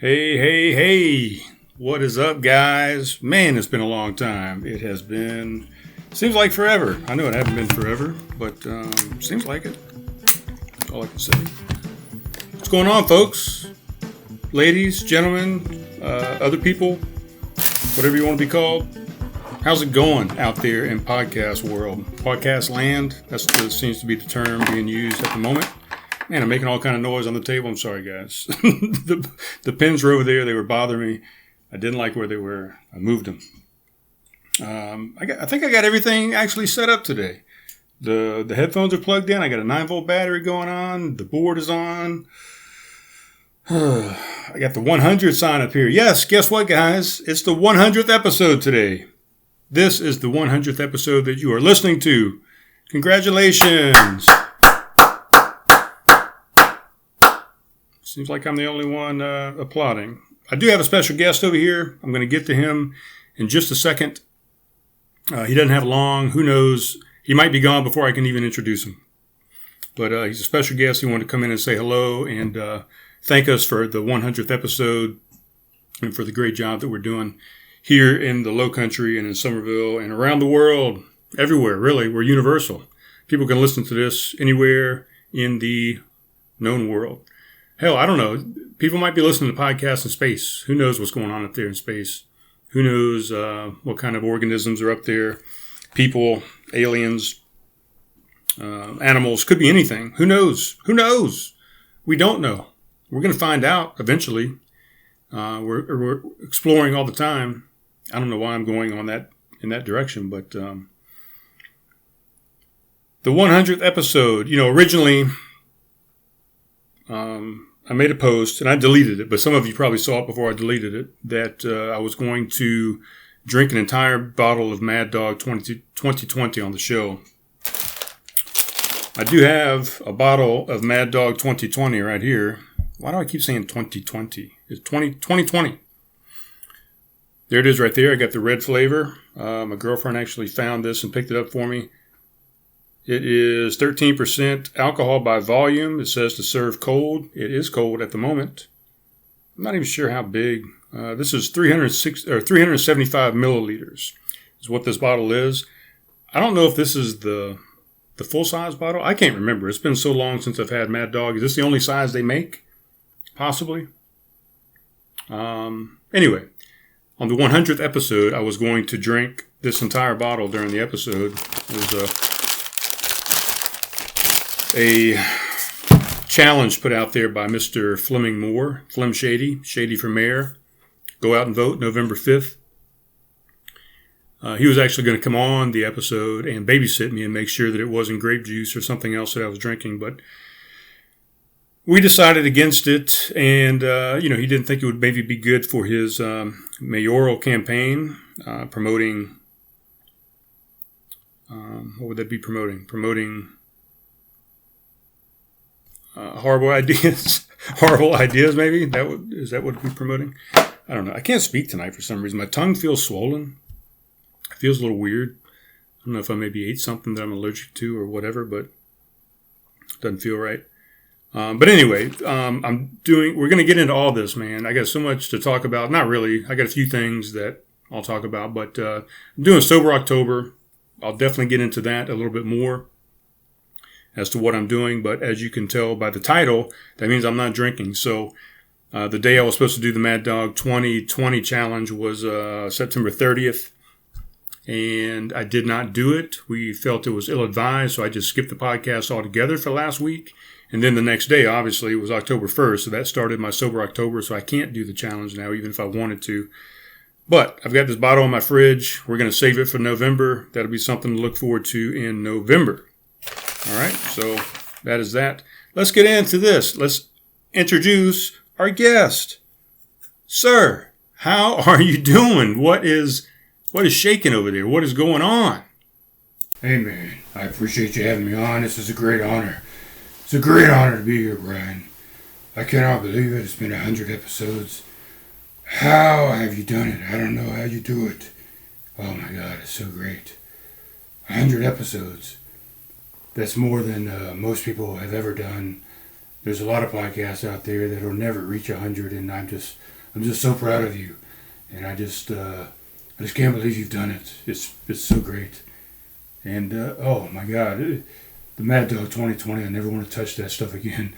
Hey, hey, hey. What is up, guys? Man, it's been a long time. It has been, seems like forever. I know it hasn't been forever, but seems like it. That's all I can say. What's going on, folks? Ladies, gentlemen, other people, whatever you want to be called. How's it going out there in podcast world? Podcast land? That seems to be the term being used at the moment. Man, I'm making all kind of noise on the table. I'm sorry, guys. The pens were over there. They were bothering me. I didn't like where they were. I moved them. I think I got everything actually set up today. The headphones are plugged in. I got a 9-volt battery going on. The board is on. I got the 100 sign up here. Yes, guess what, guys? It's the 100th episode today. This is the 100th episode that you are listening to. Congratulations. Seems like I'm the only one applauding. I do have a special guest over here. I'm going to get to him in just a second. He doesn't have long. Who knows? He might be gone before I can even introduce him. But he's a special guest. He wanted to come in and say hello and thank us for the 100th episode and for the great job that we're doing here in the Low Country and in Somerville and around the world. Everywhere, really. We're universal. People can listen to this anywhere in the known world. Hell, I don't know. People might be listening to podcasts in space. Who knows what's going on up there in space? Who knows what kind of organisms are up there? People, aliens, animals. Could be anything. Who knows? Who knows? We don't know. We're going to find out eventually. We're exploring all the time. I don't know why I'm going on in that direction, but the 100th episode, originally I made a post, and I deleted it, but some of you probably saw it before I deleted it, that I was going to drink an entire bottle of Mad Dog 2020 on the show. I do have a bottle of Mad Dog 2020 right here. Why do I keep saying 2020? It's 2020. There it is right there. I got the red flavor. My girlfriend actually found this and picked it up for me. It is 13% alcohol by volume. It says to serve cold. It is cold at the moment. I'm not even sure how big. This is 375 milliliters is what this bottle is. I don't know if this is the full-size bottle. I can't remember. It's been so long since I've had Mad Dog. Is this the only size they make? Possibly. Anyway, on the 100th episode, I was going to drink this entire bottle during the episode. It was a challenge put out there by Mr. Fleming Moore, Flem Shady for mayor. Go out and vote November 5th. He was actually going to come on the episode and babysit me and make sure that it wasn't grape juice or something else that I was drinking, but we decided against it, and he didn't think it would maybe be good for his mayoral campaign, promoting. What would that be promoting? Promoting horrible ideas. Horrible ideas, maybe? Is that what we're promoting? I don't know. I can't speak tonight for some reason. My tongue feels swollen. It feels a little weird. I don't know if I maybe ate something that I'm allergic to or whatever, but it doesn't feel right. But anyway, we're going to get into all this, man. I got so much to talk about. Not really. I got a few things that I'll talk about, but I'm doing Sober October. I'll definitely get into that a little bit more as to what I'm doing. But as you can tell by the title, that means I'm not drinking. So the day I was supposed to do the Mad Dog 2020 challenge was September 30th. And I did not do it. We felt it was ill-advised, so I just skipped the podcast altogether for last week. And then the next day, obviously, was October 1st, so that started my Sober October, so I can't do the challenge now, even if I wanted to. But I've got this bottle in my fridge. We're going to save it for November. That'll be something to look forward to in November. All right, so that is that. Let's get into this. Let's introduce our guest. Sir, how are you doing? What is shaking over there? What is going on? Hey, man, I appreciate you having me on. This is a great honor. It's a great honor to be here, Brian. I cannot believe it. It's been 100 episodes. How have you done it? I don't know how you do it. Oh, my God, it's so great. 100 episodes. That's more than most people have ever done There's a lot of podcasts out there that'll never reach 100, and I'm just so proud of you, and I just can't believe you've done it. It's so great, and oh my God, the Mad Dog 2020. I never want to touch that stuff again.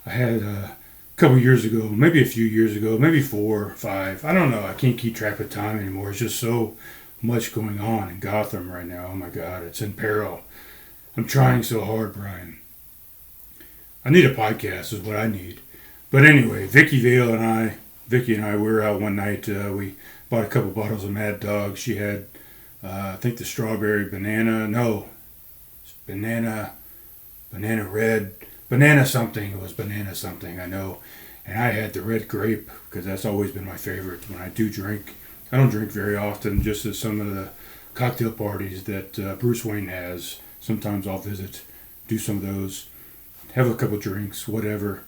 I had a couple years ago, maybe a few years ago, maybe 4 or 5. I don't know. I can't keep track of time anymore. It's just so much going on in Gotham right now. Oh my God, it's in peril. I'm trying so hard, Brian. I need a podcast is what I need. But anyway, Vicky and I, we were out one night. We bought a couple bottles of Mad Dog. She had, I think the strawberry banana. No, banana red, banana something. It was banana something, I know. And I had the red grape because that's always been my favorite when I do drink. I don't drink very often, just at some of the cocktail parties that Bruce Wayne has. Sometimes I'll visit, do some of those, have a couple drinks, whatever.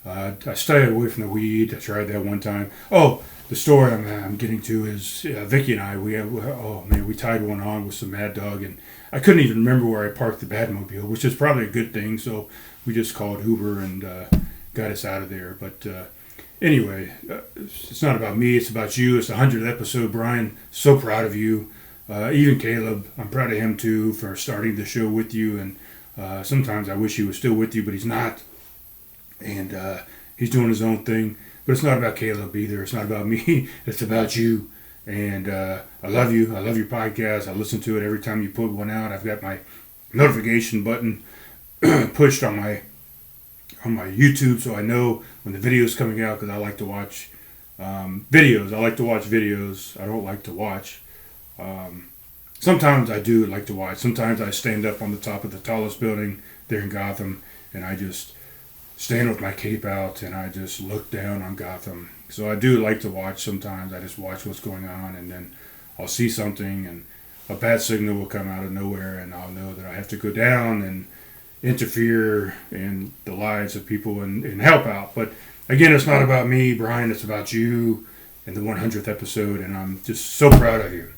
I stay away from the weed. I tried that one time. Oh, the story I'm getting to is Vicky and I. We tied one on with some Mad Dog, and I couldn't even remember where I parked the Batmobile, which is probably a good thing. So we just called Uber and got us out of there. But anyway, it's not about me. It's about you. It's the 100th episode, Brian. So proud of you. Even Caleb, I'm proud of him too for starting the show with you. And sometimes I wish he was still with you, but he's not. And he's doing his own thing. But it's not about Caleb either. It's not about me. It's about you. And I love you. I love your podcast. I listen to it every time you put one out. I've got my notification button pushed on my YouTube, so I know when the video is coming out, because I like to watch videos. I like to watch videos. I don't like to watch. Sometimes I do like to watch. Sometimes I stand up on the top of the tallest building there in Gotham, and I just stand with my cape out, and I just look down on Gotham. So I do like to watch sometimes. I just watch what's going on, and then I'll see something, and a bad signal will come out of nowhere, and I'll know that I have to go down and interfere in the lives of people and help out. But again, it's not about me, Brian. It's about you and the 100th episode, and I'm just so proud of you.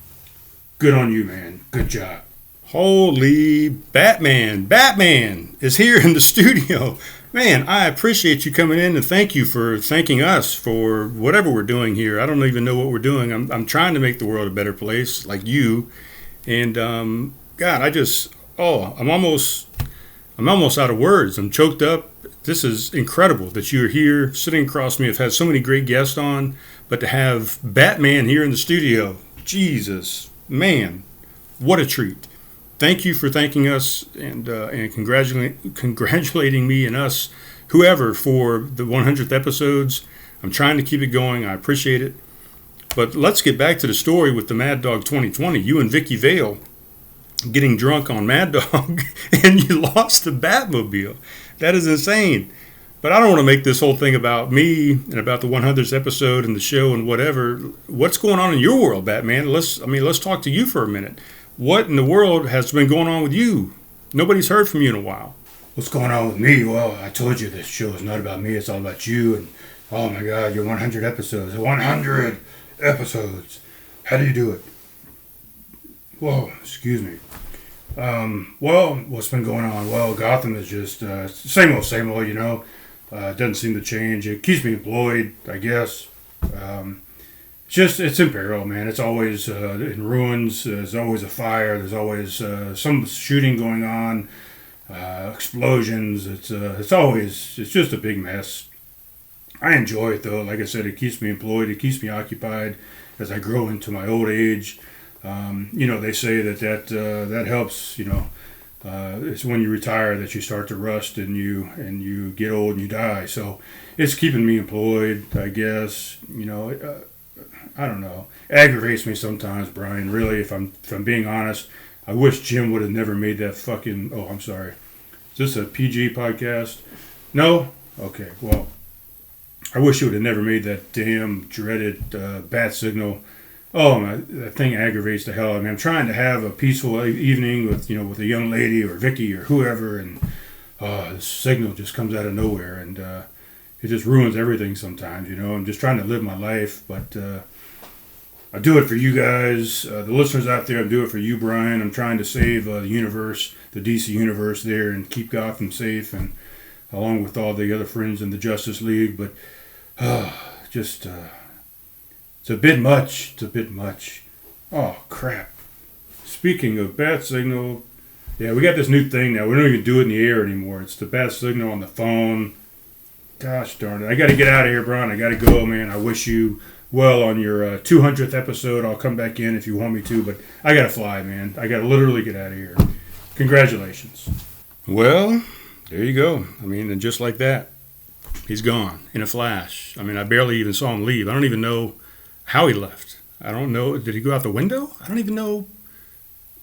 Good on you, man. Good job. Holy Batman. Batman is here in the studio. Man, I appreciate you coming in, and thank you for thanking us for whatever we're doing here. I don't even know what we're doing. I'm trying to make the world a better place, like you. And God, I'm almost out of words. I'm choked up. This is incredible that you're here sitting across me. I've had so many great guests on, but to have Batman here in the studio, Jesus, man, what a treat. Thank you for thanking us and congratulating me and us, whoever, for the 100th episodes. I'm trying to keep it going. I appreciate it. But let's get back to the story with the Mad Dog 2020. You and Vicky Vale getting drunk on Mad Dog, and you lost the Batmobile. That is insane. But I don't want to make this whole thing about me and about the 100th episode and the show and whatever. What's going on in your world, Batman? Let's talk to you for a minute. What in the world has been going on with you? Nobody's heard from you in a while. What's going on with me? Well, I told you this show is not about me. It's all about you. And oh my God, your 100 episodes. 100 episodes. How do you do it? Whoa, excuse me. Well, what's been going on? Well, Gotham is just same old, you know. It doesn't seem to change. It keeps me employed, I guess. It's in peril, man. It's always in ruins. There's always a fire. There's always some shooting going on, explosions. It's just a big mess. I enjoy it though. Like I said, it keeps me employed. It keeps me occupied as I grow into my old age. They say that helps. It's when you retire that you start to rust and you get old and you die. So it's keeping me employed, I guess. I don't know. Aggravates me sometimes, Brian. Really, if I'm being honest, I wish Jim would have never made that fucking. Oh, I'm sorry. Is this a PG podcast? No. Okay. Well, I wish he would have never made that damn dreaded bat signal. Oh, that thing aggravates the hell out of me. I'm trying to have a peaceful evening with a young lady or Vicky or whoever, and the signal just comes out of nowhere, and it just ruins everything sometimes. I'm just trying to live my life, but I do it for you guys, the listeners out there. I do it for you, Brian. I'm trying to save the universe, the DC universe there, and keep Gotham safe. And along with all the other friends in the Justice League. But just it's a bit much. It's a bit much. Oh crap! Speaking of bat signal, yeah, we got this new thing now. We don't even do it in the air anymore. It's the bat signal on the phone. Gosh darn it! I got to get out of here, Brian. I got to go, man. I wish you well on your 200th episode. I'll come back in if you want me to, but I got to fly, man. I got to literally get out of here. Congratulations. Well, there you go. I mean, and just like that, he's gone in a flash. I mean, I barely even saw him leave. I don't even know how he left. I don't know. Did he go out the window? I don't even know.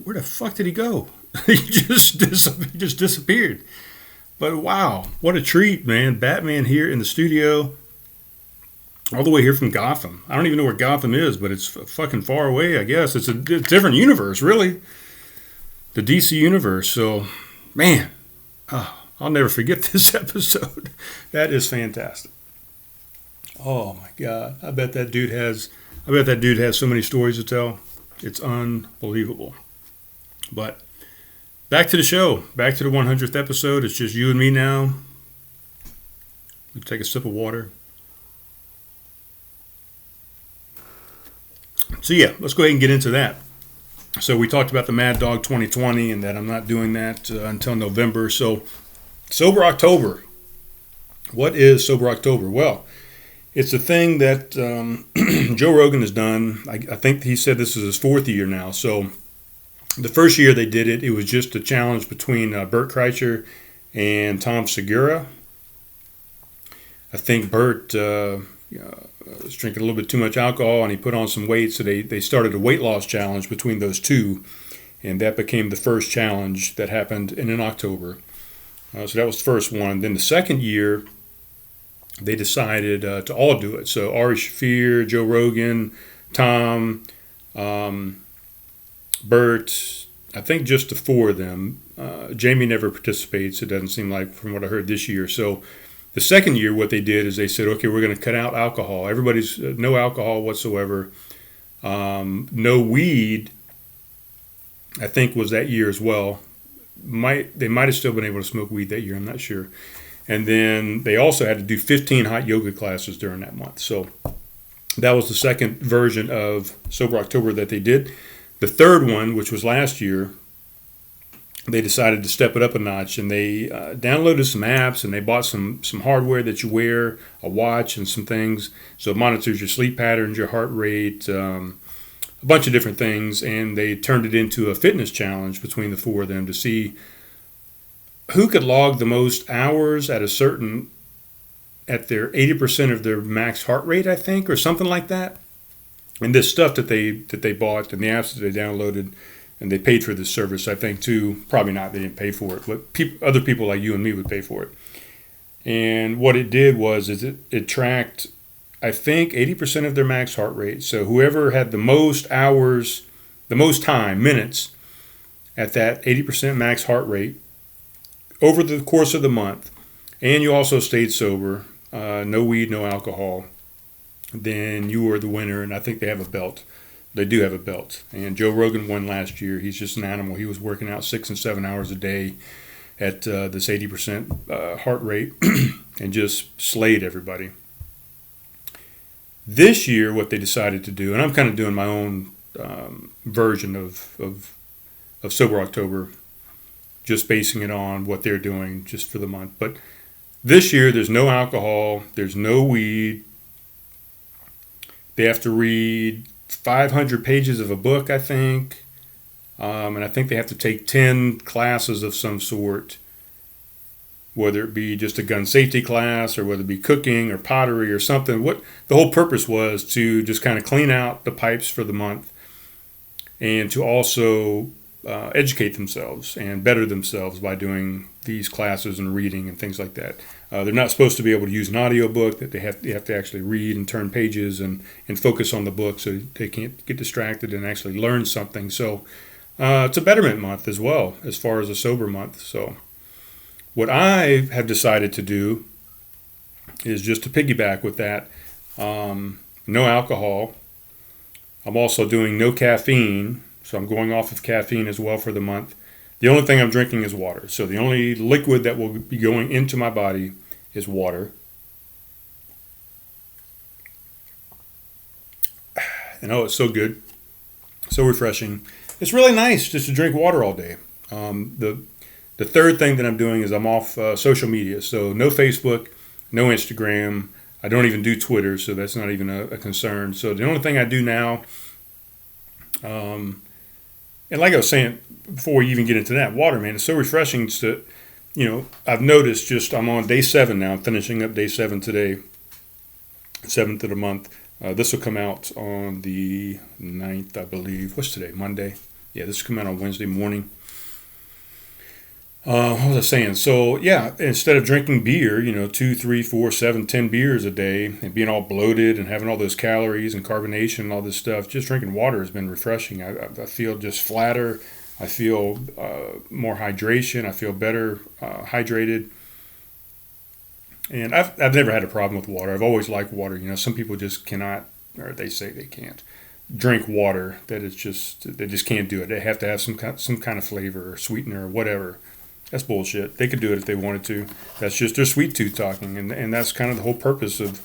Where the fuck did he go? He just disappeared. But wow, what a treat, man. Batman here in the studio, all the way here from Gotham. I don't even know where Gotham is, but it's fucking far away, I guess. It's a different universe, really. The DC universe. So, man, I'll never forget this episode. That is fantastic. Oh, my God. I bet that dude has so many stories to tell. It's unbelievable. But back to the show, back to the 100th episode. It's just you and me now. Let's take a sip of water. So yeah, let's go ahead and get into that. So we talked about the Mad Dog 2020 and that I'm not doing that until November. So Sober October. What is Sober October? Well, it's a thing that Joe Rogan has done. I think he said this is his 4th year now. So the first year they did it, it was just a challenge between Bert Kreischer and Tom Segura. I think Bert was drinking a little bit too much alcohol and he put on some weight, so they started a weight loss challenge between those two, and that became the first challenge that happened in October. So that was the first one. Then the second year, they decided to all do it. So Ari Shaffir, Joe Rogan, Tom, Bert, I think just the 4 of them. Jamie never participates, it doesn't seem like, from what I heard this year. So the second year, what they did is they said, okay, we're going to cut out alcohol. Everybody's no alcohol whatsoever. No weed, I think, was that year as well. They might have still been able to smoke weed that year, I'm not sure. And then they also had to do 15 hot yoga classes during that month. So that was the second version of Sober October that they did. The third one, which was last year, they decided to step it up a notch, and they downloaded some apps, and they bought some hardware that you wear, a watch and some things. So it monitors your sleep patterns, your heart rate, a bunch of different things, and they turned it into a fitness challenge between the 4 of them to see who could log the most hours at their 80% of their max heart rate, I think, or something like that. And this stuff that they bought and the apps that they downloaded, and they paid for this service, I think, too. Probably not, they didn't pay for it, but other people like you and me would pay for it. And what it did was it tracked, I think, 80% of their max heart rate. So whoever had the most hours, the most time, minutes, at that 80% max heart rate over the course of the month, and you also stayed sober, no weed, no alcohol, then you were the winner, and I think they have a belt. They do have a belt. And Joe Rogan won last year. He's just an animal. He was working out 6 and 7 hours a day at this 80% heart rate and just slayed everybody. This year, what they decided to do, and I'm kind of doing my own version of Sober October, just basing it on what they're doing just for the month. But this year, there's no alcohol, there's no weed. They have to read 500 pages of a book, I think. And I think they have to take 10 classes of some sort, whether it be just a gun safety class or whether it be cooking or pottery or something. What the whole purpose was to just kind of clean out the pipes for the month and to also educate themselves and better themselves by doing these classes and reading and things like that. They're not supposed to be able to use an audio book, that they have to actually read and turn pages and focus on the book so they can't get distracted and actually learn something. So it's a betterment month as well as far as a sober month. So what I have decided to do is just to piggyback with that. No alcohol. I'm also doing no caffeine. So I'm going off of caffeine as well for the month. The only thing I'm drinking is water. So the only liquid that will be going into my body is water. And oh, it's so good. So refreshing. It's really nice just to drink water all day. The third thing that I'm doing is I'm off social media. So no Facebook, no Instagram. I don't even do Twitter, so that's not even a concern. So the only thing I do now, and like I was saying before we even get into that, water, man, it's so refreshing to, I've noticed just I'm on day 7 now. I'm finishing up day 7 today, 7th of the month. This will come out on the 9th, I believe. What's today? Monday? Yeah, this will come out on Wednesday morning. What was I saying? So, yeah, instead of drinking beer, 2, 3, 4, 7, 10 beers a day and being all bloated and having all those calories and carbonation and all this stuff, just drinking water has been refreshing. I feel just flatter. I feel more hydration. I feel better hydrated. And I've never had a problem with water. I've always liked water. Some people just cannot, or they say they can't drink water. That it's just they just can't do it. They have to have some kind of flavor or sweetener or whatever. That's bullshit. They could do it if they wanted to. That's just their sweet tooth talking, and that's kind of the whole purpose of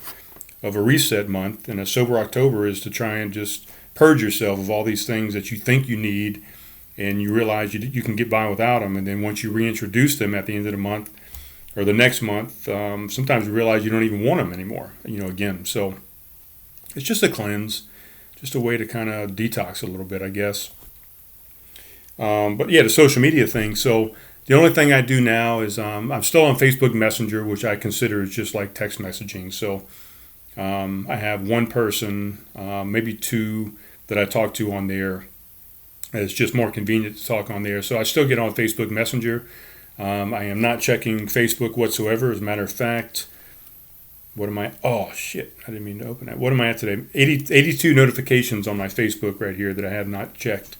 a reset month and a sober October is to try and just purge yourself of all these things that you think you need, and you realize you can get by without them. And then once you reintroduce them at the end of the month or the next month, sometimes you realize you don't even want them anymore. Again, so it's just a cleanse, just a way to kind of detox a little bit, I guess. But yeah, the social media thing. So the only thing I do now is I'm still on Facebook Messenger, which I consider is just like text messaging. So I have one person, maybe two that I talk to on there. It's just more convenient to talk on there. So I still get on Facebook Messenger. I am not checking Facebook whatsoever. As a matter of fact, what am I? Oh, shit. I didn't mean to open that. What am I at today? 82 notifications on my Facebook right here that I have not checked.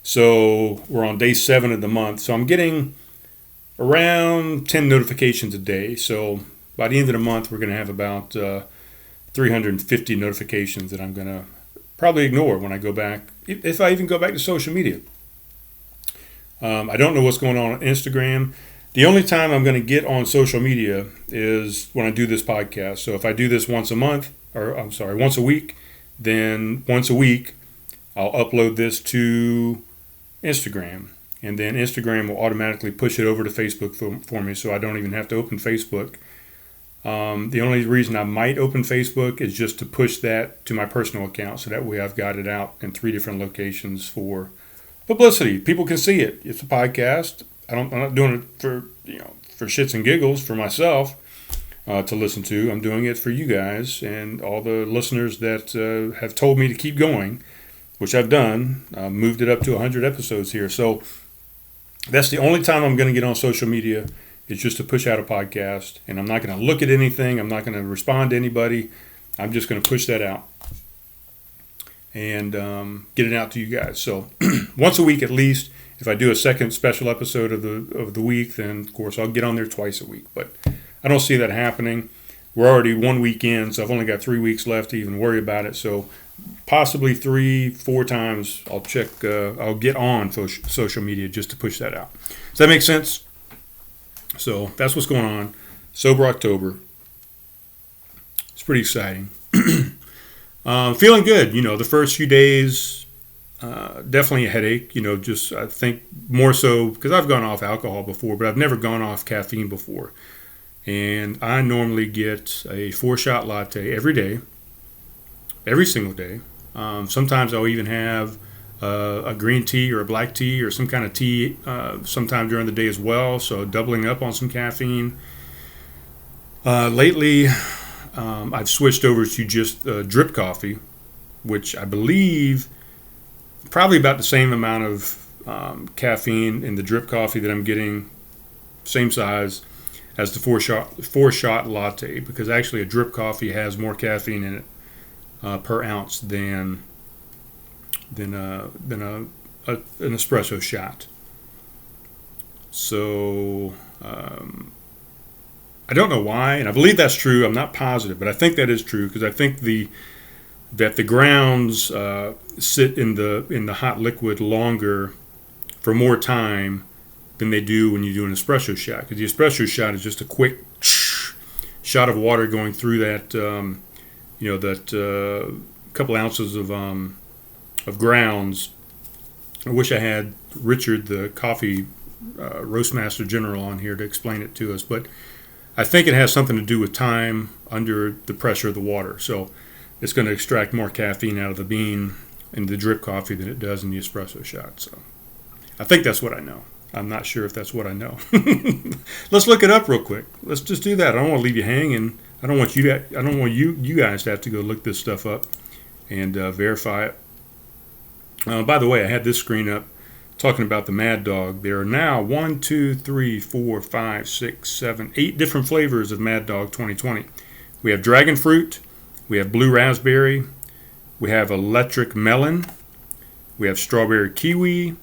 So we're on day 7 of the month. So I'm getting around 10 notifications a day. So by the end of the month, we're going to have about 350 notifications that I'm going to probably ignore when I go back, if I even go back to social media. I don't know what's going on Instagram. The only time I'm going to get on social media is when I do this podcast. So if I do this once a week, then once a week I'll upload this to Instagram. And then Instagram will automatically push it over to Facebook for me, so I don't even have to open Facebook. The only reason I might open Facebook is just to push that to my personal account, so that way I've got it out in 3 different locations for publicity. People can see it. It's a podcast. I'm not doing it for shits and giggles for myself to listen to. I'm doing it for you guys and all the listeners that have told me to keep going, which I've done. Moved it up to 100 episodes here. So that's the only time I'm going to get on social media is just to push out a podcast. And I'm not going to look at anything. I'm not going to respond to anybody. I'm just going to push that out and get it out to you guys. So once a week at least. If I do a second special episode of the week, then of course I'll get on there twice a week. But I don't see that happening. We're already 1 week in, so I've only got 3 weeks left to even worry about it. So possibly 3-4 times I'll check. I'll get on social media just to push that out. Does that make sense? So that's what's going on. Sober October. It's pretty exciting. Feeling good. The first few days. Definitely a headache, just I think more so because I've gone off alcohol before, but I've never gone off caffeine before. And I normally get a 4-shot latte every day, every single day. Sometimes I'll even have a green tea or a black tea or some kind of tea sometime during the day as well, so doubling up on some caffeine. Lately, I've switched over to just drip coffee, which I believe probably about the same amount of caffeine in the drip coffee that I'm getting, same size as the 4-shot latte, because actually a drip coffee has more caffeine in it per ounce than an espresso shot. So I don't know why, and I believe that's true. I'm not positive, but I think that is true because I think that the grounds sit in the hot liquid longer for more time than they do when you do an espresso shot. Because the espresso shot is just a quick shot of water going through that, couple ounces of grounds. I wish I had Richard, the coffee roastmaster general, on here to explain it to us. But I think it has something to do with time under the pressure of the water. So it's going to extract more caffeine out of the bean in the drip coffee than it does in the espresso shot. So I think that's what I know. I'm not sure if that's what I know. Let's look it up real quick. Let's just do that. I don't want to leave you hanging. I don't want you guys to have to go look this stuff up and verify it. By the way, I had this screen up talking about the Mad Dog. There are now 8 different flavors of Mad Dog 2020. We have dragon fruit, we have blue raspberry, we have electric melon, we have strawberry kiwi,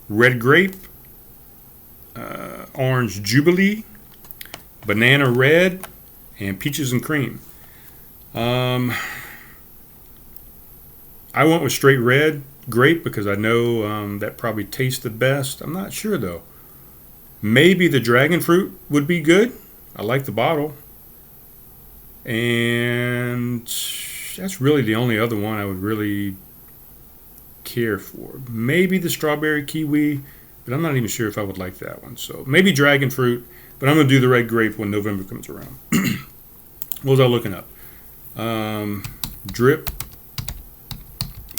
red grape, orange jubilee, banana red, and peaches and cream. I went with straight red grape because I know that probably tastes the best. I'm not sure though. Maybe the dragon fruit would be good. I like the bottle. And that's really the only other one I would really care for. Maybe the strawberry kiwi, but I'm not even sure if I would like that one. So maybe dragon fruit, but I'm going to do the red grape when November comes around. What was I looking up? Drip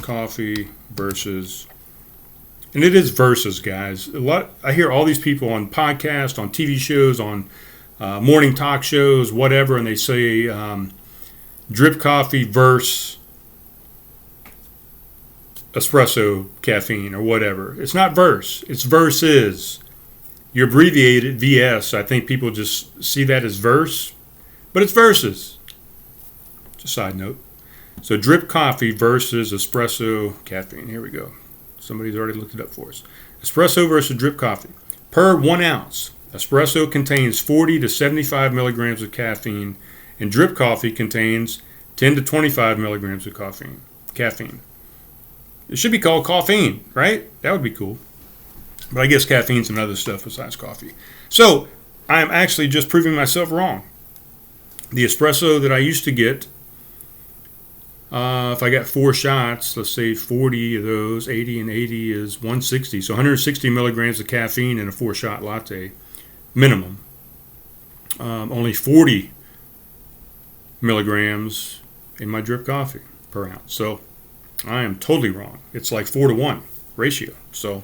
coffee versus, and it is versus, guys. I hear all these people on podcasts, on TV shows, on morning talk shows, whatever, and they say drip coffee versus espresso caffeine or whatever. It's not verse. It's versus. You abbreviate it VS. I think people just see that as verse, but it's versus. Just a side note. So drip coffee versus espresso caffeine. Here we go. Somebody's already looked it up for us. Espresso versus drip coffee. Per 1 ounce, espresso contains 40 to 75 milligrams of caffeine, and drip coffee contains 10 to 25 milligrams of caffeine. It should be called caffeine, right? That would be cool. But I guess caffeine's and other stuff besides coffee. So I'm actually just proving myself wrong. The espresso that I used to get, if I got 4 shots, let's say 40 of those, 80 and 80 is 160. So 160 milligrams of caffeine in a 4-shot latte, minimum. Only 40 milligrams in my drip coffee per ounce. So I am totally wrong. It's like 4-to-1 ratio. So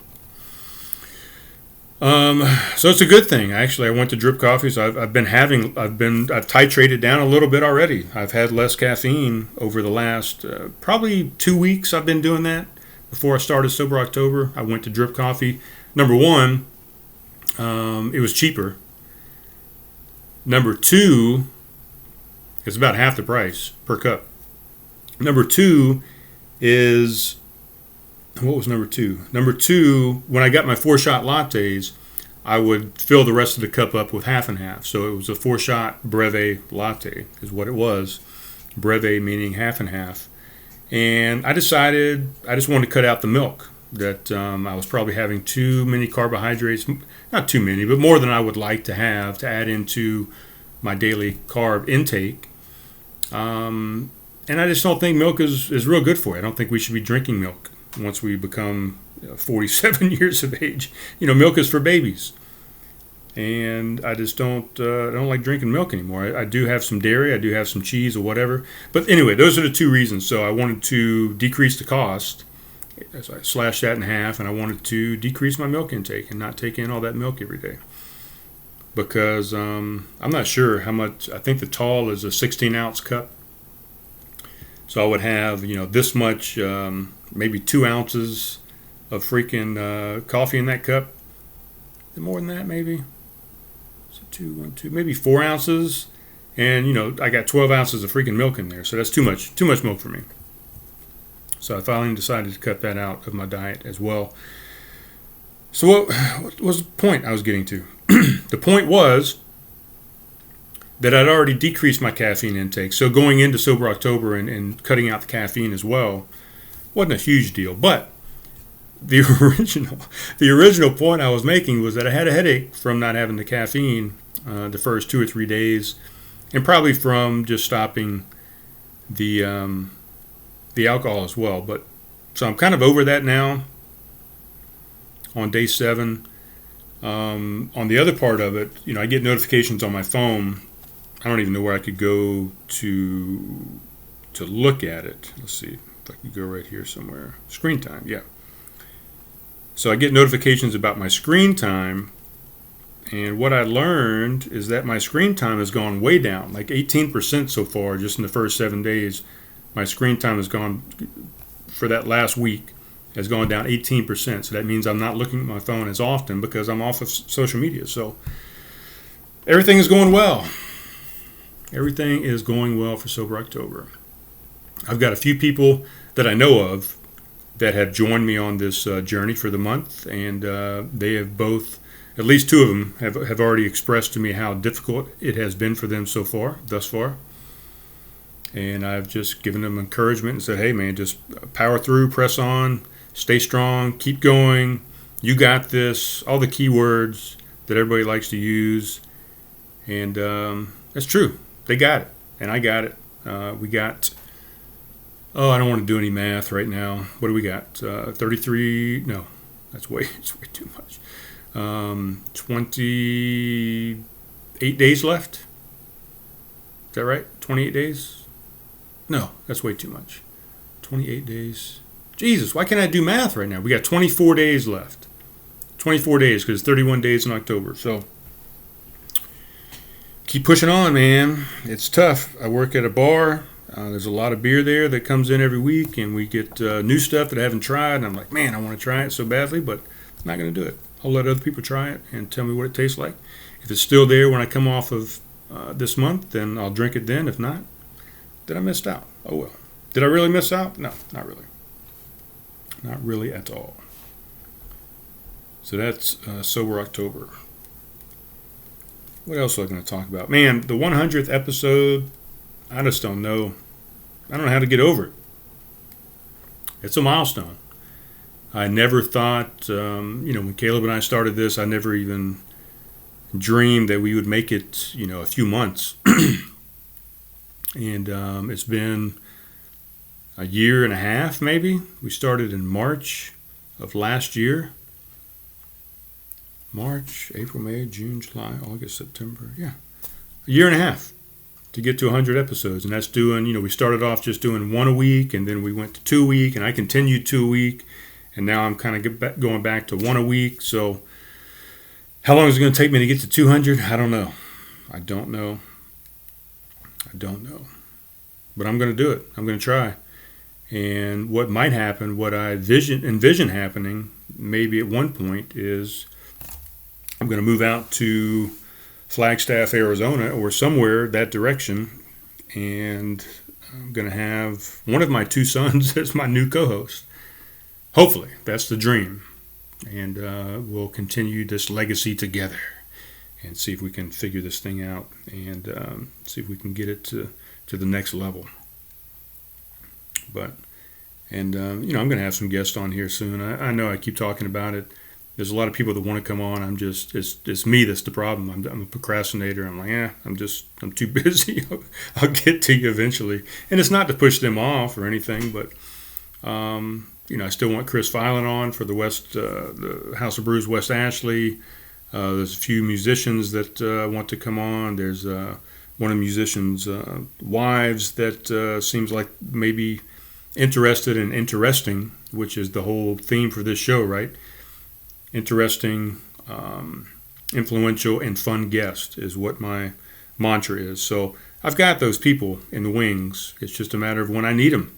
it's a good thing. Actually, I went to drip coffee, so I've titrated down a little bit already. I've had less caffeine over the last probably 2 weeks. I've been doing that. Before I started Sober October, I went to drip coffee. Number one, it was cheaper. Number two, it's about half the price per cup. Number two is, what was number two? Number two, when I got my 4-shot lattes, I would fill the rest of the cup up with half and half. So it was a 4-shot breve latte is what it was. Breve meaning half and half. And I decided I just wanted to cut out the milk. That I was probably having too many carbohydrates. Not too many, but more than I would like to have to add into my daily carb intake. And I just don't think milk is real good for you. I don't think we should be drinking milk once we become 47 years of age. Milk is for babies. And I just don't like drinking milk anymore. I do have some dairy, I do have some cheese or whatever. But anyway, those are the 2 reasons. So I wanted to decrease the cost. So I slashed that in half, and I wanted to decrease my milk intake and not take in all that milk every day. Because I'm not sure how much. I think the tall is a 16-ounce cup. So I would have, this much, maybe 2 ounces of freaking coffee in that cup. Is it more than that, maybe? So 2, maybe 4 ounces. And, I got 12 ounces of freaking milk in there. So that's too much milk for me. So I finally decided to cut that out of my diet as well. So what was the point I was getting to? The point was that I'd already decreased my caffeine intake. So going into Sober October and cutting out the caffeine as well wasn't a huge deal. But the original point I was making was that I had a headache from not having the caffeine the first 2 or 3 days, and probably from just stopping the alcohol as well. But so I'm kind of over that now. On day 7, on the other part of it, I get notifications on my phone. I don't even know where I could go to look at it. Let's see if I can go right here somewhere. Screen time, yeah. So I get notifications about my screen time, and what I learned is that my screen time has gone way down, like 18% so far, just in the first 7 days. My screen time has gone, for that last week, has gone down 18%. So that means I'm not looking at my phone as often because I'm off of social media. So everything is going well. Everything is going well for Sober October. I've got a few people that I know of that have joined me on this journey for the month, and they have both, at least 2 of them, have already expressed to me how difficult it has been for them thus far. And I've just given them encouragement and said, hey man, just power through, press on, stay strong, keep going, you got this, all the keywords that everybody likes to use. And that's true. They got it, and I got it. We got, I don't want to do any math right now. What do we got? 33, no, it's way too much. 28 days left. Is that right? 28 days? No, that's way too much. 28 days. Jesus, why can't I do math right now? We got 24 days left. 24 days, because it's 31 days in October. So keep pushing on, man. It's tough. I work at a bar. There's a lot of beer there that comes in every week, and we get new stuff that I haven't tried. And I'm like, man, I want to try it so badly, but I'm not going to do it. I'll let other people try it and tell me what it tastes like. If it's still there when I come off of this month, then I'll drink it then. If not, then I missed out. Oh well. Did I really miss out? No, not really. Not really at all. So that's Sober October. What else was I going to talk about? Man, the 100th episode, I just don't know. I don't know how to get over it. It's a milestone. I never thought, when Caleb and I started this, I never even dreamed that we would make it, a few months. And it's been a year and a half, maybe. We started in March of last year. March, April, May, June, July, August, September. Yeah. A year and a half to get to 100 episodes. And that's doing, we started off just doing 1 a week, and then we went to 2 a week, and I continued 2 a week. And now I'm kind of going back to 1 a week. So how long is it going to take me to get to 200? I don't know. I don't know. But I'm going to do it. I'm going to try. And what might happen, what I envision happening, maybe at one point, is I'm going to move out to Flagstaff, Arizona, or somewhere that direction, and I'm going to have one of my 2 sons as my new co-host. Hopefully, that's the dream. And we'll continue this legacy together and see if we can figure this thing out and see if we can get it to the next level. I'm going to have some guests on here soon. I know I keep talking about it. There's a lot of people that want to come on. It's me that's the problem. I'm a procrastinator. I'm like, I'm too busy. I'll get to you eventually. And it's not to push them off or anything, but I still want Chris Filan on for the House of Brews West Ashley. There's a few musicians that want to come on. There's one of the musicians' wives that seems like maybe interested and interesting, which is the whole theme for this show, right? Interesting, influential, and fun guest is what my mantra is. So I've got those people in the wings. It's just a matter of when I need them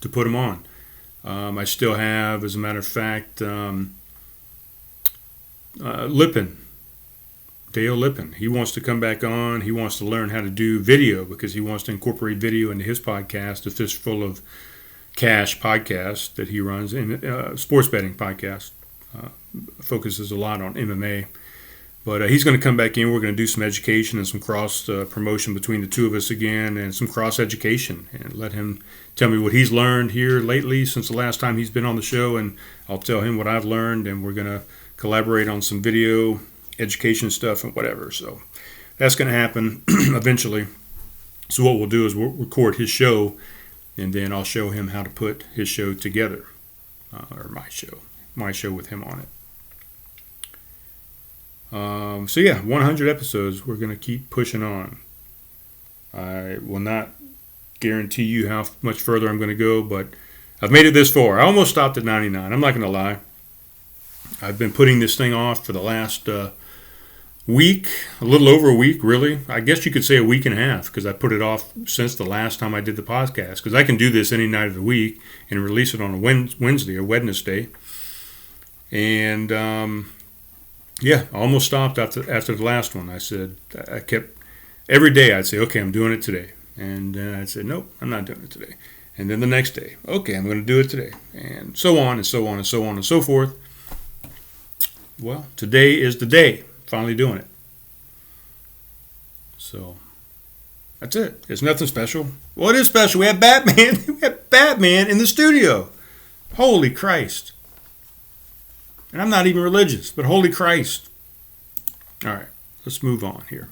to put them on. I still have, as a matter of fact, Lippin, Dale Lippin. He wants to come back on. He wants to learn how to do video because he wants to incorporate video into his podcast, the Fistful of Cash podcast that he runs, sports betting podcast. Focuses a lot on MMA. But he's going to come back in. We're going to do some education and some cross promotion between the two of us again, and some cross education, and let him tell me what he's learned here lately since the last time he's been on the show, and I'll tell him what I've learned, and we're going to collaborate on some video education stuff and whatever. So that's going to happen eventually. So what we'll do is we'll record his show, and then I'll show him how to put his show together, or my show with him on it. So yeah, 100 episodes. We're going to keep pushing on. I will not guarantee you how much further I'm going to go, but I've made it this far. I almost stopped at 99. I'm not going to lie. I've been putting this thing off for the last week, a little over a week, really. I guess you could say a week and a half, because I put it off since the last time I did the podcast, because I can do this any night of the week and release it on a Wednesday or Wednesday. And yeah, I almost stopped after the last one. I said, I kept, every day I'd say, okay, I'm doing it today. And then I'd say, nope, I'm not doing it today. And then the next day, okay, I'm going to do it today. And so on and so on and so on and so forth. Well, today is the day. Finally doing it. So, that's it. It's nothing special. Well, it is special. We have Batman. We have Batman in the studio. Holy Christ. And I'm not even religious, but holy Christ. All right, let's move on here.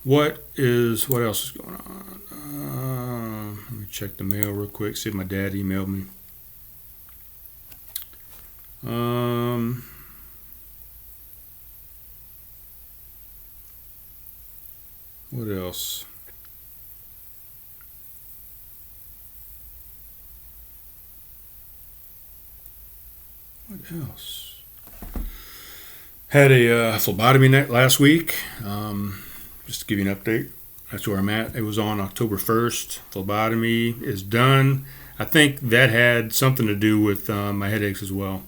What else is going on? Let me check the mail real quick, see if my dad emailed me. What else? What else? Had a phlebotomy last week. Just to give you an update, that's where I'm at. It was on October 1st. Phlebotomy is done. I think that had something to do with my headaches as well.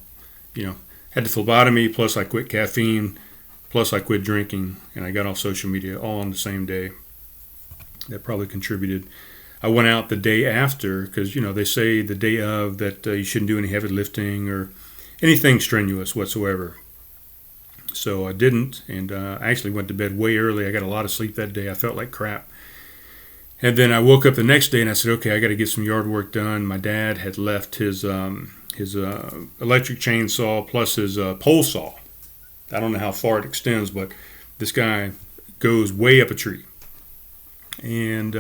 You know, had the phlebotomy, plus I quit caffeine, plus I quit drinking, and I got off social media all on the same day. That probably contributed. I went out the day after, because, you know, they say the day of that you shouldn't do any heavy lifting or anything strenuous whatsoever. So I didn't, and I actually went to bed way early. I got a lot of sleep that day. I felt like crap. And then I woke up the next day and I said, okay, I got to get some yard work done. My dad had left his electric chainsaw plus his pole saw. I don't know how far it extends, but this guy goes way up a tree. And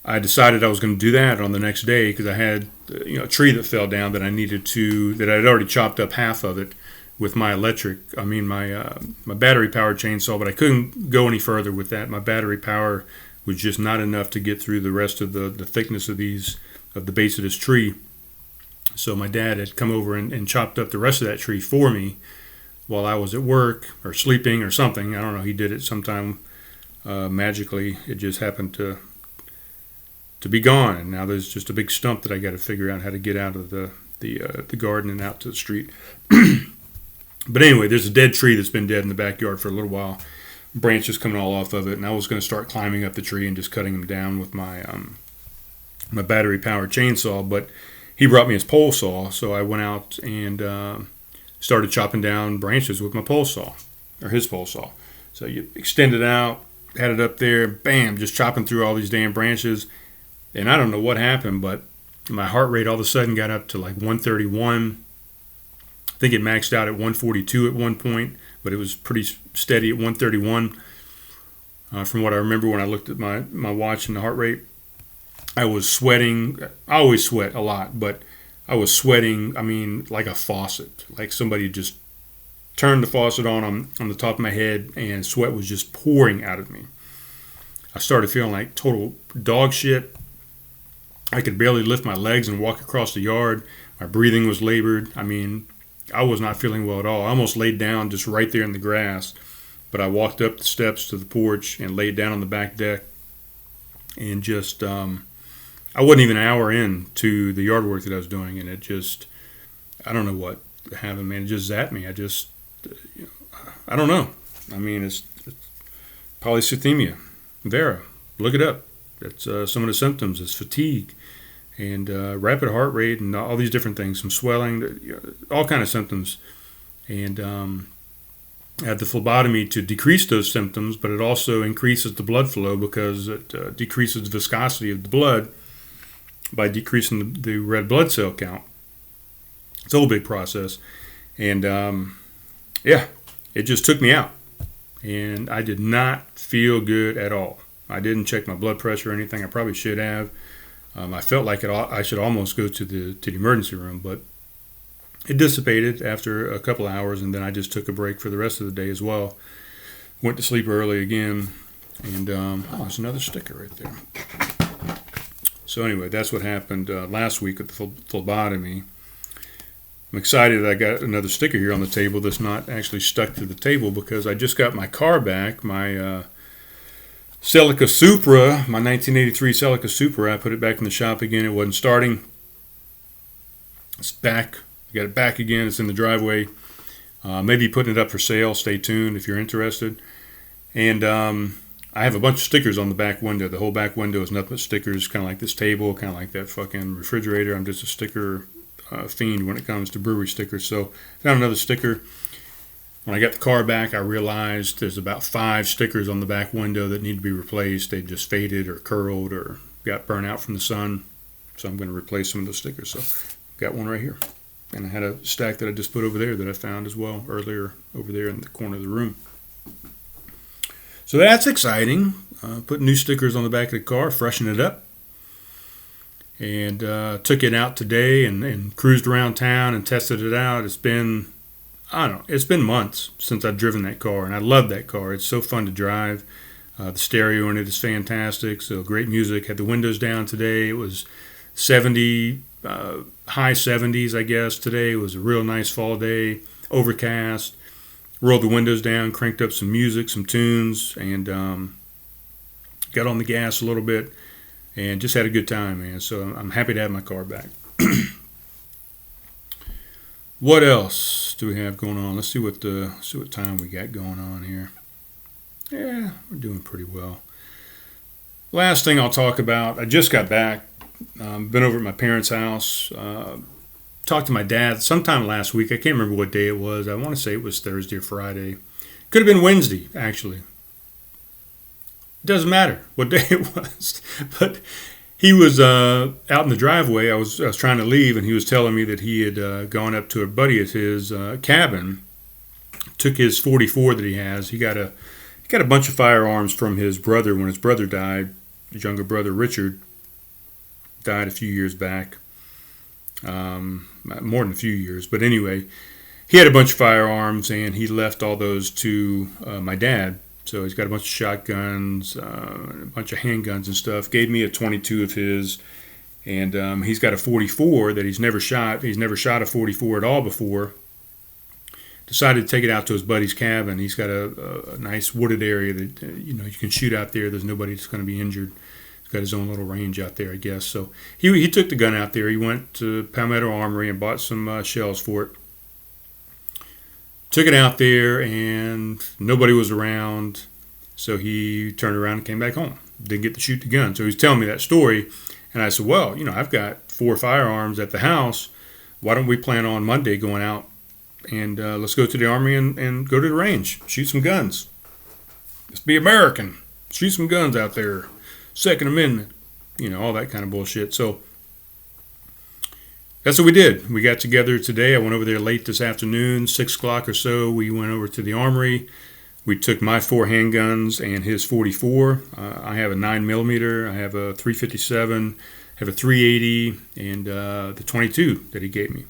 I decided I was going to do that on the next day, because I had a tree that fell down that I had already chopped up half of it with my my battery powered chainsaw, but I couldn't go any further with that. My battery power was just not enough to get through the rest of the thickness of the base of this tree. So my dad had come over and chopped up the rest of that tree for me while I was at work or sleeping or something. I don't know. He did it sometime magically. It just happened to be gone, and now there's just a big stump that I got to figure out how to get out of the garden and out to the street. But anyway, there's a dead tree that's been dead in the backyard for a little while. Branches coming all off of it, and I was going to start climbing up the tree and just cutting them down with my my battery powered chainsaw. But he brought me his pole saw, so I went out and started chopping down branches with my pole saw, or his pole saw. So you extend it out, had it up there, bam, just chopping through all these damn branches. And I don't know what happened, but my heart rate all of a sudden got up to like 131. I think it maxed out at 142 at one point, but it was pretty steady at 131. From what I remember when I looked at my watch and the heart rate, I was sweating. I always sweat a lot, but I was sweating, like a faucet. Like somebody just turned the faucet on the top of my head, and sweat was just pouring out of me. I started feeling like total dog shit. I could barely lift my legs and walk across the yard. My breathing was labored. I was not feeling well at all. I almost laid down just right there in the grass. But I walked up the steps to the porch and laid down on the back deck. And just, I wasn't even an hour in to the yard work that I was doing. And it just, I don't know what happened, man. It just zapped me. I don't know. It's polycythemia vera. Look it up. That's some of the symptoms is fatigue and rapid heart rate and all these different things, some swelling, all kind of symptoms. And had the phlebotomy to decrease those symptoms, but it also increases the blood flow because it decreases the viscosity of the blood by decreasing the red blood cell count. It's a whole big process. And yeah, it just took me out. And I did not feel good at all. I didn't check my blood pressure or anything. I probably should have. I felt like I should almost go to the emergency room, but it dissipated after a couple of hours, and then I just took a break for the rest of the day as well. Went to sleep early again, and there's another sticker right there. So anyway, that's what happened last week at the phlebotomy. I'm excited that I got another sticker here on the table that's not actually stuck to the table because I just got my car back, my Celica Supra, my 1983 Celica Supra. I put it back in the shop again. It wasn't starting. It's back. I got it back again. It's in the driveway. Maybe putting it up for sale. Stay tuned if you're interested. And I have a bunch of stickers on the back window. The whole back window is nothing but stickers, kind of like this table, kind of like that fucking refrigerator. I'm just a sticker fiend when it comes to brewery stickers. So found another sticker. When I got the car back, I realized there's about 5 stickers on the back window that need to be replaced. They just faded or curled or got burnt out from the sun. So I'm going to replace some of those stickers. So got one right here. And I had a stack that I just put over there that I found as well earlier over there in the corner of the room. So that's exciting. Put new stickers on the back of the car, freshen it up. And took it out today and cruised around town and tested it out. It's been months since I've driven that car, and I love that car. It's so fun to drive. The stereo in it is fantastic, so great music. Had the windows down today. It was 70, high 70s, I guess, today. It was a real nice fall day, overcast. Rolled the windows down, cranked up some music, some tunes, and got on the gas a little bit, and just had a good time, man. So I'm happy to have my car back. What else do we have going on? Let's see what time we got going on here. Yeah, we're doing pretty well. Last thing I'll talk about, I just got back. Been over at my parents' house. Talked to my dad sometime last week. I can't remember what day it was. I want to say it was Thursday or Friday. Could have been Wednesday, actually. It doesn't matter what day it was. But he was out in the driveway. I was trying to leave, and he was telling me that he had gone up to a buddy of his cabin, took his 44 that he has. He got a bunch of firearms from his brother when his brother died. His younger brother, Richard, died a few years back. More than a few years. But anyway, he had a bunch of firearms, and he left all those to my dad. So he's got a bunch of shotguns, a bunch of handguns and stuff. Gave me a 22 of his, and he's got a 44 that he's never shot. He's never shot a 44 at all before. Decided to take it out to his buddy's cabin. He's got a nice wooded area that you can shoot out there. There's nobody that's going to be injured. He's got his own little range out there, I guess. So he took the gun out there. He went to Palmetto Armory and bought some shells for it. Took it out there, and nobody was around, so he turned around and came back home. Didn't get to shoot the gun. So he was telling me that story, and I said, well, I've got 4 firearms at the house. Why don't we plan on Monday going out, and let's go to the Army and go to the range, shoot some guns. Let's be American. Shoot some guns out there. Second Amendment, all that kind of bullshit. So that's what we did. We got together today. I went over there late this afternoon, 6 o'clock or so. We went over to the Armory. We took my 4 handguns and his 44. I have a 9mm. I have a 357. I have a 380 and the 22 that he gave me.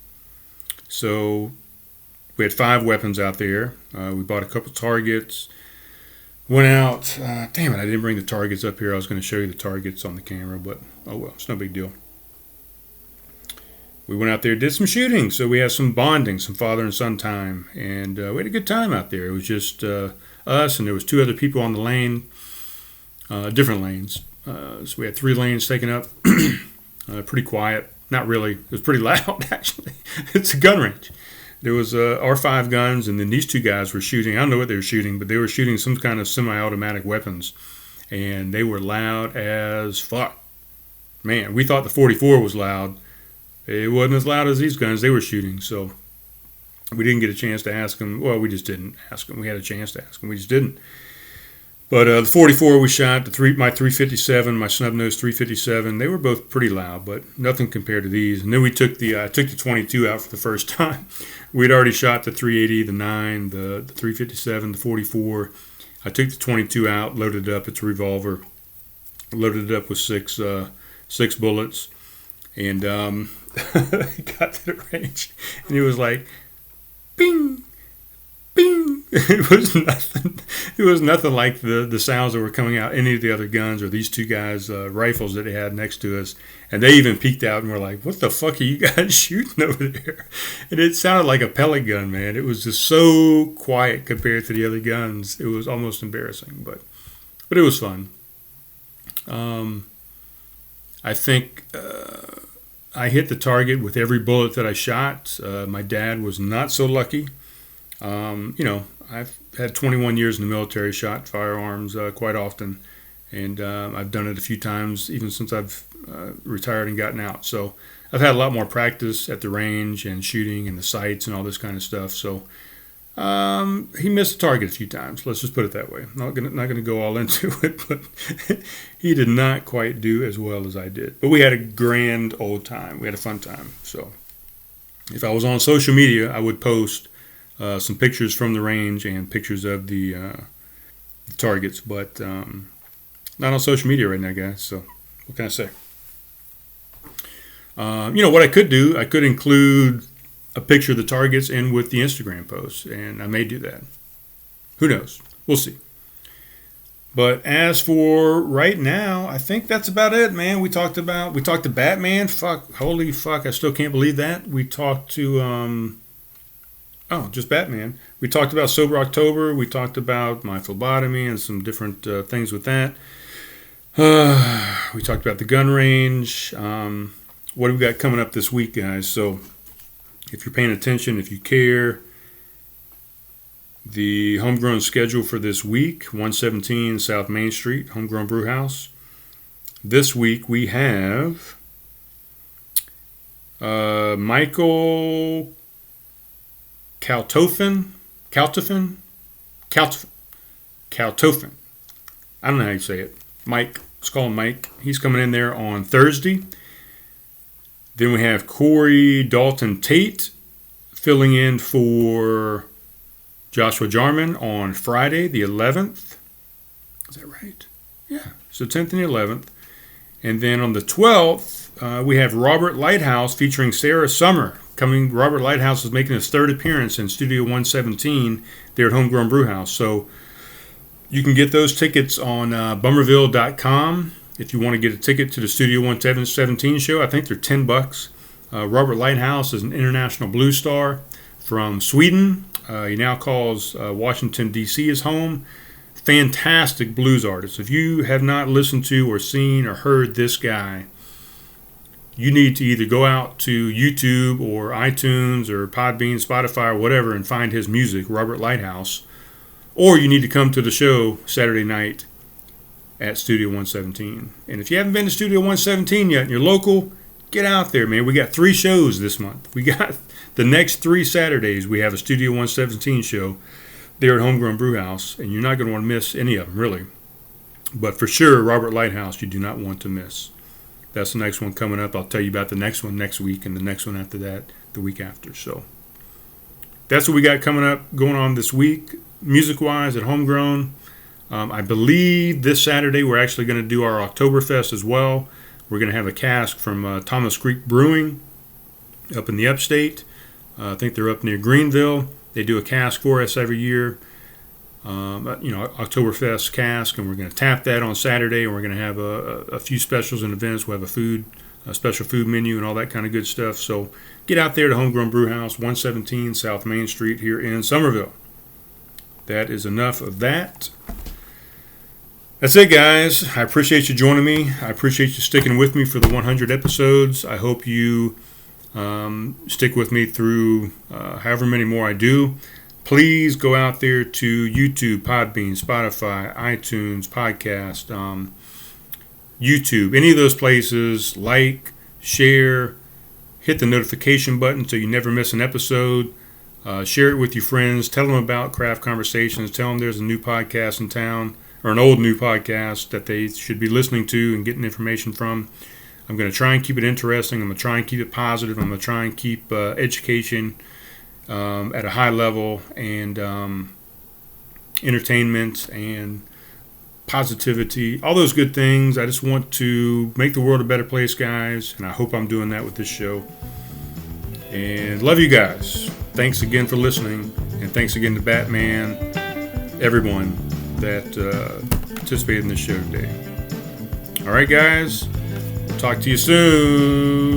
So we had 5 weapons out there. We bought a couple targets. Went out. Damn it, I didn't bring the targets up here. I was going to show you the targets on the camera, but oh well, it's no big deal. We went out there, did some shooting, so we had some bonding, some father and son time, and we had a good time out there. It was just us, and there was 2 other people on the lane, different lanes. So we had 3 lanes taken up, pretty quiet. Not really. It was pretty loud, actually. It's a gun range. There was our 5 guns, and then these 2 guys were shooting. I don't know what they were shooting, but they were shooting some kind of semi-automatic weapons, and they were loud as fuck. Man, we thought the 44 was loud. It wasn't as loud as these guns they were shooting, so We didn't get a chance to ask him. Well, we just didn't ask him. We had a chance to ask him. We just didn't. But the 44 we shot, my 357, my snub nose 357, they were both pretty loud, but nothing compared to these. And then we took I took the 22 out for the first time. We'd already shot the 380, the 9, the 357, the 44. I took the 22 out, loaded it up. It's a revolver. Loaded it up with six bullets, and got to the range, and it was like, bing, bing. It was nothing. It was nothing like the sounds that were coming out any of the other guns or these two guys' rifles that they had next to us. And they even peeked out and were like, "What the fuck are you guys shooting over there?" And it sounded like a pellet gun, man. It was just so quiet compared to the other guns. It was almost embarrassing, but it was fun. I think I hit the target with every bullet that I shot. My dad was not so lucky. I've had 21 years in the military, shot firearms quite often, and I've done it a few times even since I've retired and gotten out. So I've had a lot more practice at the range and shooting and the sights and all this kind of stuff. So he missed the target a few times. Let's just put it that way. Not gonna go all into it, but he did not quite do as well as I did. But we had a grand old time. We had a fun time. So if I was on social media, I would post some pictures from the range and pictures of the targets, but not on social media right now, guys. So what can I say? What I could do, I could include a picture of the targets in with the Instagram post, and I may do that. Who knows? We'll see. But as for right now, I think that's about it, man. We talked to Batman. Holy fuck, I still can't believe that. We talked to just Batman. We talked about Sober October. We talked about my phlebotomy and some different things with that. We talked about the gun range. What have we got coming up this week, guys? So if you're paying attention, if you care, the homegrown schedule for this week, 117 South Main Street, Homegrown Brew House. This week we have Michael Kaltofen. I don't know how you say it. Mike. Let's call him Mike. He's coming in there on Thursday. Then we have Corey Dalton Tate filling in for Joshua Jarman on Friday, the 11th. Is that right? Yeah. So 10th and the 11th. And then on the 12th, we have Robert Lighthouse featuring Sarah Summer. Robert Lighthouse is making his third appearance in Studio 117 there at Homegrown Brew House. So you can get those tickets on bummerville.com. If you want to get a ticket to the Studio 117 show, I think they're $10. Robert Lighthouse is an international blues star from Sweden. He now calls Washington, D.C. his home. Fantastic blues artist. If you have not listened to or seen or heard this guy, you need to either go out to YouTube or iTunes or Podbean, Spotify, or whatever and find his music, Robert Lighthouse. Or you need to come to the show Saturday night at Studio 117. And if you haven't been to Studio 117 yet and you're local, get out there, man. We got 3 shows this month. We got the next 3 Saturdays. We have a Studio 117 show there at Homegrown Brew House, and you're not going to want to miss any of them, really. But for sure, Robert Lighthouse, you do not want to miss. That's the next one coming up. I'll tell you about the next one next week, and the next one after that the week after. So that's what we got coming up, going on this week, music-wise at Homegrown. I believe this Saturday we're actually going to do our Oktoberfest as well. We're going to have a cask from Thomas Creek Brewing up in the upstate. I think they're up near Greenville. They do a cask for us every year. Oktoberfest cask, and we're going to tap that on Saturday, and we're going to have a few specials and events. We'll have a special food menu and all that kind of good stuff. So get out there to Homegrown Brew House, 117 South Main Street here in Somerville. That is enough of that. That's it, guys. I appreciate you joining me. I appreciate you sticking with me for the 100 episodes. I hope you stick with me through however many more I do. Please go out there to YouTube, Podbean, Spotify, iTunes, Podcast, YouTube, any of those places. Like, share, hit the notification button so you never miss an episode. Share it with your friends. Tell them about Craft Conversations. Tell them there's a new podcast in town, or an old new podcast that they should be listening to and getting information from. I'm going to try and keep it interesting. I'm going to try and keep it positive. I'm going to try and keep education at a high level, and entertainment and positivity, all those good things. I just want to make the world a better place, guys, and I hope I'm doing that with this show. And love you guys. Thanks again for listening, and thanks again to Batman, everyone that participated in this show today. All right, guys. We'll talk to you soon.